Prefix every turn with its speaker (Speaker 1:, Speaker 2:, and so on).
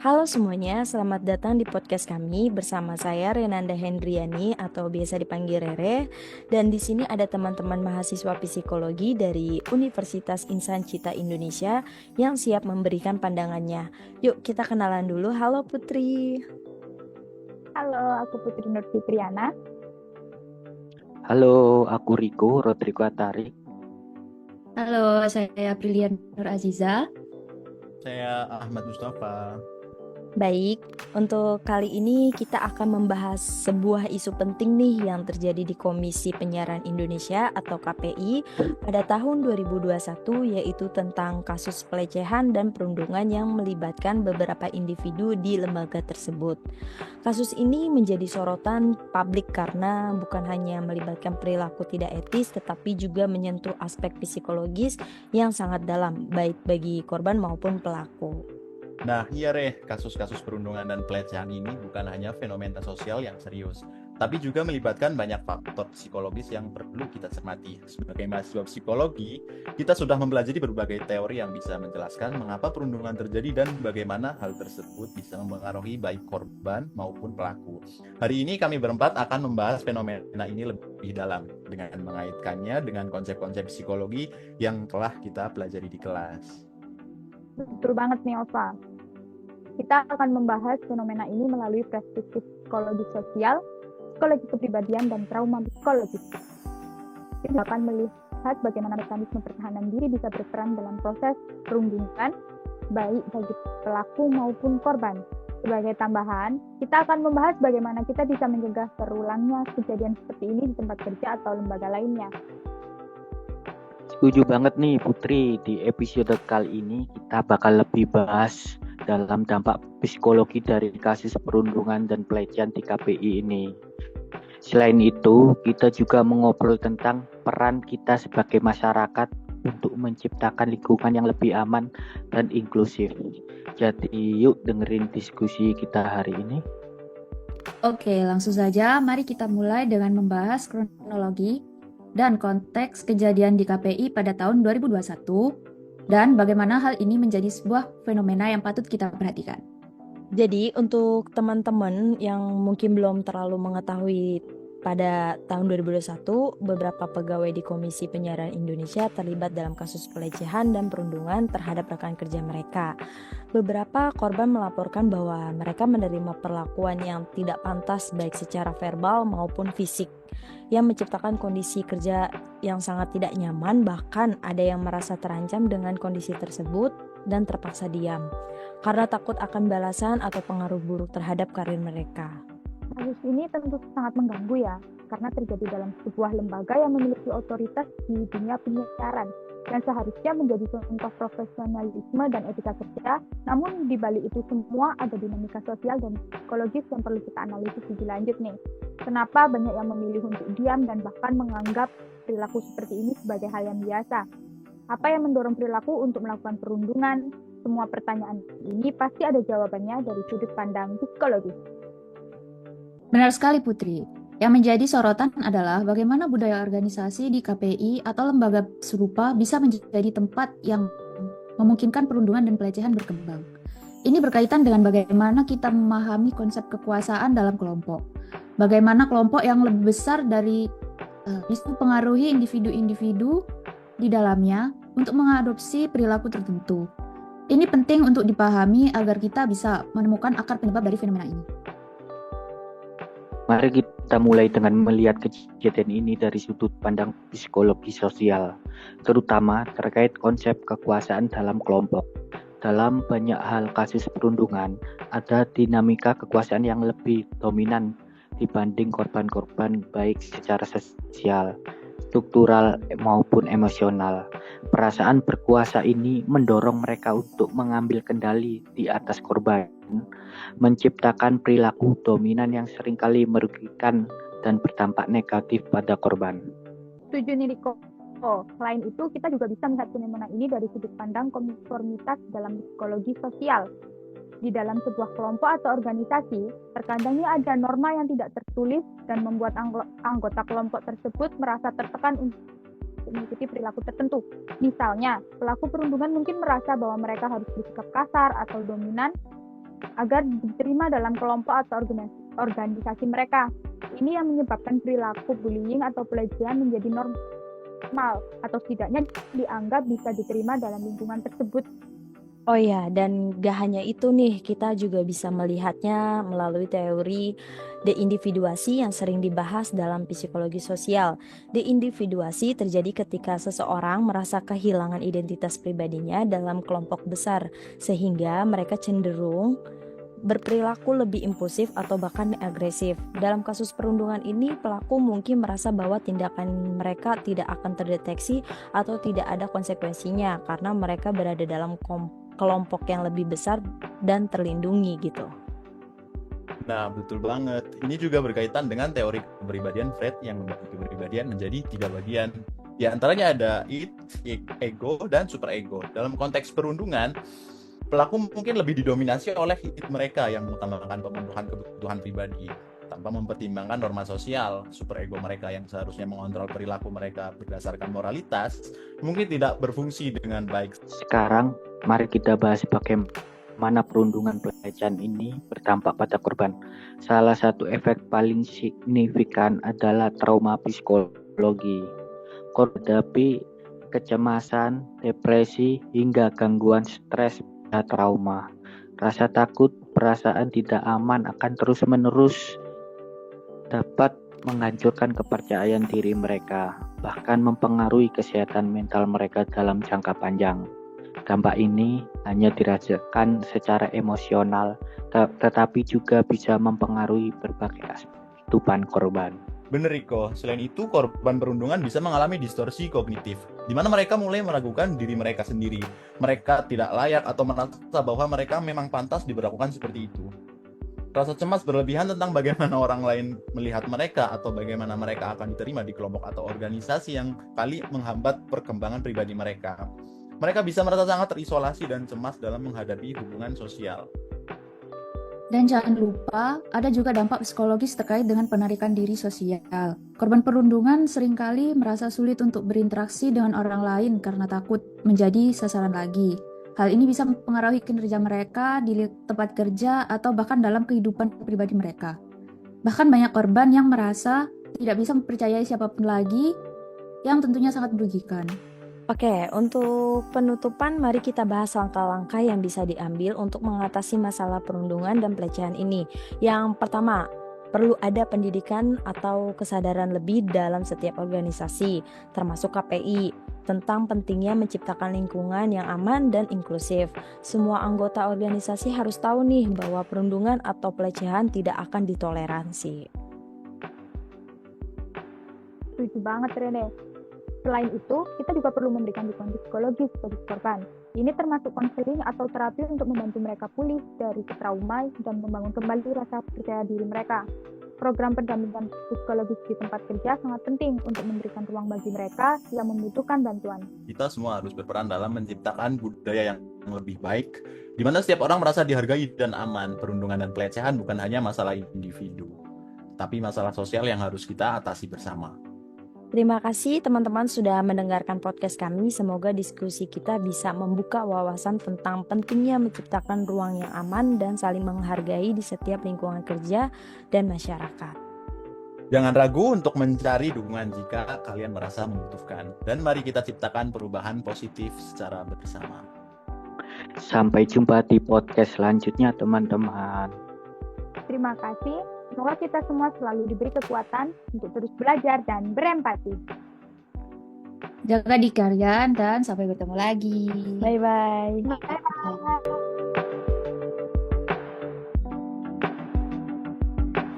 Speaker 1: Halo semuanya, selamat datang di podcast kami bersama saya Renanda Hendriani atau biasa dipanggil Rere. Dan di sini ada teman-teman mahasiswa psikologi dari Universitas Insan Cita Indonesia yang siap memberikan pandangannya. Yuk kita kenalan dulu. Halo Putri.
Speaker 2: Halo, aku Putri Nur Fitriana.
Speaker 3: Halo, aku Rodrigo Atari.
Speaker 4: Halo, saya Brilian Nur Aziza.
Speaker 5: Saya Ahmad Mustafa.
Speaker 1: Baik, untuk kali ini kita akan membahas sebuah isu penting nih yang terjadi di Komisi Penyiaran Indonesia atau KPI pada tahun 2021, yaitu tentang kasus pelecehan dan perundungan yang melibatkan beberapa individu di lembaga tersebut. Kasus ini menjadi sorotan publik karena bukan hanya melibatkan perilaku tidak etis tetapi juga menyentuh aspek psikologis yang sangat dalam baik bagi korban maupun pelaku.
Speaker 5: Nah, iya kasus-kasus perundungan dan pelecehan ini bukan hanya fenomena sosial yang serius, tapi juga melibatkan banyak faktor psikologis yang perlu kita cermati. Sebagai mahasiswa psikologi, kita sudah mempelajari berbagai teori yang bisa menjelaskan mengapa perundungan terjadi dan bagaimana hal tersebut bisa mempengaruhi baik korban maupun pelaku. Hari ini kami berempat akan membahas fenomena ini lebih dalam dengan mengaitkannya dengan konsep-konsep psikologi yang telah kita pelajari di kelas.
Speaker 2: Betul banget nih, Ova. Kita akan membahas fenomena ini melalui perspektif psikologi sosial, psikologi kepribadian, dan trauma psikologis. Kita akan melihat bagaimana mekanisme pertahanan diri bisa berperan dalam proses perundungan, baik bagi pelaku maupun korban. Sebagai tambahan, kita akan membahas bagaimana kita bisa mencegah terulangnya kejadian seperti ini di tempat kerja atau lembaga lainnya.
Speaker 3: Setuju banget nih Putri, di episode kali ini kita bakal lebih bahas dalam dampak psikologi dari kasus perundungan dan pelecehan di KPI ini. Selain itu, kita juga mengobrol tentang peran kita sebagai masyarakat untuk menciptakan lingkungan yang lebih aman dan inklusif. Jadi yuk dengerin diskusi kita hari ini.
Speaker 4: Oke, langsung saja mari kita mulai dengan membahas kronologi dan konteks kejadian di KPI pada tahun 2021 dan bagaimana hal ini menjadi sebuah fenomena yang patut kita perhatikan.
Speaker 1: Jadi untuk teman-teman yang mungkin belum terlalu mengetahui, pada tahun 2021 beberapa pegawai di Komisi Penyiaran Indonesia terlibat dalam kasus pelecehan dan perundungan terhadap rekan kerja mereka. Beberapa korban melaporkan bahwa mereka menerima perlakuan yang tidak pantas baik secara verbal maupun fisik, yang menciptakan kondisi kerja yang sangat tidak nyaman, bahkan ada yang merasa terancam dengan kondisi tersebut dan terpaksa diam karena takut akan balasan atau pengaruh buruk terhadap karir mereka.
Speaker 2: Kasus ini tentu sangat mengganggu ya, karena terjadi dalam sebuah lembaga yang memiliki otoritas di dunia penyiaran dan seharusnya menjadi contoh profesionalisme dan etika kerja. Namun di balik itu semua ada dinamika sosial dan psikologis yang perlu kita analisis lebih lanjut nih. Kenapa banyak yang memilih untuk diam dan bahkan menganggap perilaku seperti ini sebagai hal yang biasa? Apa yang mendorong perilaku untuk melakukan perundungan? Semua pertanyaan ini pasti ada jawabannya dari sudut pandang psikologis.
Speaker 4: Benar sekali Putri. Yang menjadi sorotan adalah bagaimana budaya organisasi di KPI atau lembaga serupa bisa menjadi tempat yang memungkinkan perundungan dan pelecehan berkembang. Ini berkaitan dengan bagaimana kita memahami konsep kekuasaan dalam kelompok. Bagaimana kelompok yang lebih besar dari itu mempengaruhi individu-individu di dalamnya untuk mengadopsi perilaku tertentu. Ini penting untuk dipahami agar kita bisa menemukan akar penyebab dari fenomena ini.
Speaker 3: Mari kita mulai dengan melihat kejadian ini dari sudut pandang psikologi sosial, terutama terkait konsep kekuasaan dalam kelompok. Dalam banyak hal kasus perundungan, ada dinamika kekuasaan yang lebih dominan dibanding korban-korban baik secara sosial, struktural maupun emosional. Perasaan berkuasa ini mendorong mereka untuk mengambil kendali di atas korban, menciptakan perilaku dominan yang seringkali merugikan dan berdampak negatif pada korban.
Speaker 2: Setuju nih Riko. Selain itu, kita juga bisa melihat fenomena ini dari sudut pandang konformitas dalam psikologi sosial. Di dalam sebuah kelompok atau organisasi, terkadang ada norma yang tidak tertulis dan membuat anggota kelompok tersebut merasa tertekan untuk mengikuti perilaku tertentu. Misalnya, pelaku perundungan mungkin merasa bahwa mereka harus bersikap kasar atau dominan agar diterima dalam kelompok atau organisasi mereka. Ini yang menyebabkan perilaku bullying atau pelecehan menjadi normal atau setidaknya dianggap bisa diterima dalam lingkungan tersebut.
Speaker 1: Oh ya, dan gak hanya itu nih, kita juga bisa melihatnya melalui teori deindividuasi yang sering dibahas dalam psikologi sosial. Deindividuasi terjadi ketika seseorang merasa kehilangan identitas pribadinya dalam kelompok besar, sehingga mereka cenderung berperilaku lebih impulsif atau bahkan agresif. Dalam kasus perundungan ini, pelaku mungkin merasa bahwa tindakan mereka tidak akan terdeteksi atau tidak ada konsekuensinya karena mereka berada dalam kelompok yang lebih besar dan terlindungi gitu.
Speaker 5: Nah, betul banget. Ini juga berkaitan dengan teori kepribadian Freud yang membagi kepribadian menjadi 3 bagian. Di antaranya ada id, ego, dan superego. Dalam konteks perundungan, pelaku mungkin lebih didominasi oleh id mereka yang mengutamakan pemenuhan kebutuhan pribadi tanpa mempertimbangkan norma sosial. Superego mereka yang seharusnya mengontrol perilaku mereka berdasarkan moralitas mungkin tidak berfungsi dengan baik.
Speaker 3: Sekarang, mari kita bahas bagaimana perundungan pelecehan ini berdampak pada korban. Salah satu efek paling signifikan adalah trauma psikologi. Korban menghadapi kecemasan, depresi, hingga gangguan stres pada trauma. Rasa takut, perasaan tidak aman akan terus-menerus dapat menghancurkan kepercayaan diri mereka, bahkan mempengaruhi kesehatan mental mereka dalam jangka panjang. Dampak ini hanya dirasakan secara emosional, tetapi juga bisa mempengaruhi berbagai aspek kehidupan korban.
Speaker 5: Bener, Riko. Selain itu, korban perundungan bisa mengalami distorsi kognitif, di mana mereka mulai meragukan diri mereka sendiri. Mereka tidak layak atau merasa bahwa mereka memang pantas diperlakukan seperti itu. Rasa cemas berlebihan tentang bagaimana orang lain melihat mereka atau bagaimana mereka akan diterima di kelompok atau organisasi yang kali menghambat perkembangan pribadi mereka. Mereka bisa merasa sangat terisolasi dan cemas dalam menghadapi hubungan sosial.
Speaker 4: Dan jangan lupa, ada juga dampak psikologis terkait dengan penarikan diri sosial. Korban perundungan seringkali merasa sulit untuk berinteraksi dengan orang lain karena takut menjadi sasaran lagi. Hal ini bisa mempengaruhi kinerja mereka di tempat kerja atau bahkan dalam kehidupan pribadi mereka. Bahkan banyak korban yang merasa tidak bisa mempercayai siapapun lagi, yang tentunya sangat merugikan.
Speaker 1: Oke, untuk penutupan mari kita bahas langkah-langkah yang bisa diambil untuk mengatasi masalah perundungan dan pelecehan ini. Yang pertama, perlu ada pendidikan atau kesadaran lebih dalam setiap organisasi, termasuk KPI, tentang pentingnya menciptakan lingkungan yang aman dan inklusif. Semua anggota organisasi harus tahu nih bahwa perundungan atau pelecehan tidak akan ditoleransi.
Speaker 2: Setuju banget, Rene. Selain itu, kita juga perlu memberikan dukungan psikologis bagi korban. Ini termasuk konseling atau terapi untuk membantu mereka pulih dari trauma dan membangun kembali rasa percaya diri mereka. Program pendampingan psikologis di tempat kerja sangat penting untuk memberikan ruang bagi mereka yang membutuhkan bantuan.
Speaker 5: Kita semua harus berperan dalam menciptakan budaya yang lebih baik, di mana setiap orang merasa dihargai dan aman. Perundungan dan pelecehan bukan hanya masalah individu, tapi masalah sosial yang harus kita atasi bersama.
Speaker 1: Terima kasih teman-teman sudah mendengarkan podcast kami. Semoga diskusi kita bisa membuka wawasan tentang pentingnya menciptakan ruang yang aman dan saling menghargai di setiap lingkungan kerja dan masyarakat.
Speaker 5: Jangan ragu untuk mencari dukungan jika kalian merasa membutuhkan. Dan mari kita ciptakan perubahan positif secara bersama.
Speaker 3: Sampai jumpa di podcast selanjutnya, teman-teman.
Speaker 2: Terima kasih. Semoga kita semua selalu diberi kekuatan untuk terus belajar dan berempati.
Speaker 4: Jaga diri kalian dan sampai bertemu lagi.
Speaker 1: Bye-bye.
Speaker 2: Bye.